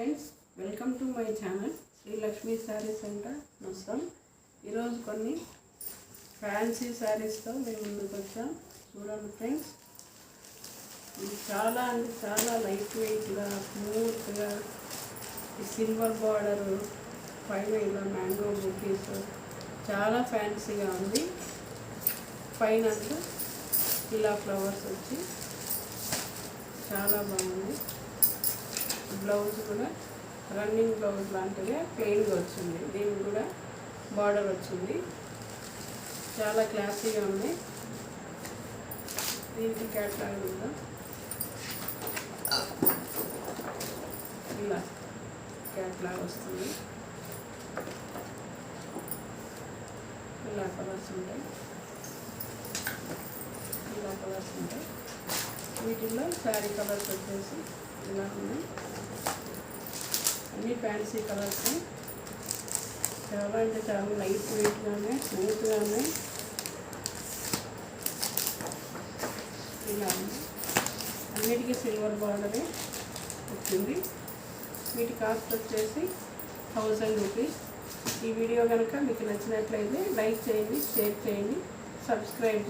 Friends, welcome to my channel Sri Lakshmi Saree Centre మొత్తం. ఈరోజు కొన్ని ఫ్యాన్సీ శారీస్తో మేము ముందుకు వచ్చాం. చూడండి ఫ్రెండ్స్, ఇది చాలా అంటే చాలా లైట్ వెయిట్గా స్మూత్గా ఈ సిల్వర్ బార్డర్ పైన ఇలా మ్యాంగో బుటీస్ చాలా ఫ్యాన్సీగా ఉంది. పైన అంతా ఇలా ఫ్లవర్స్ వచ్చి చాలా బాగుంది. బ్లౌజ్ కూడా రన్నింగ్ బ్లౌజ్ లాంటిగా ప్లెయిన్గా వచ్చింది. దీనికి కూడా బార్డర్ వచ్చింది. చాలా క్లాసీగా ఉంది. దీనికి క్యాట్లాగ్ కూడా ఇలా క్యాట్లాగ్ వస్తుంది. ఇలా కలర్స్ ఉంటాయి. ఇలా కలర్స్ ఉంటాయి. వీటిల్లో శారీ కలర్స్ వచ్చేసి ఇలా ఉన్నాయి. అన్ని ఫ్యాన్సీ కలర్స్ చాలా అంటే చాలా లైట్ వెయిట్గా ఉన్నాయి, స్మూత్గా ఉన్నాయి. ఇలా ఉంది. అన్నిటికీ సిల్వర్ బార్డరే వచ్చింది. వీటి కాస్ట్ వచ్చేసి 1000 రూపీస్. ఈ వీడియో కనుక మీకు నచ్చినట్లయితే లైక్ చేయండి, షేర్ చేయండి, సబ్స్క్రైబ్ చేయండి.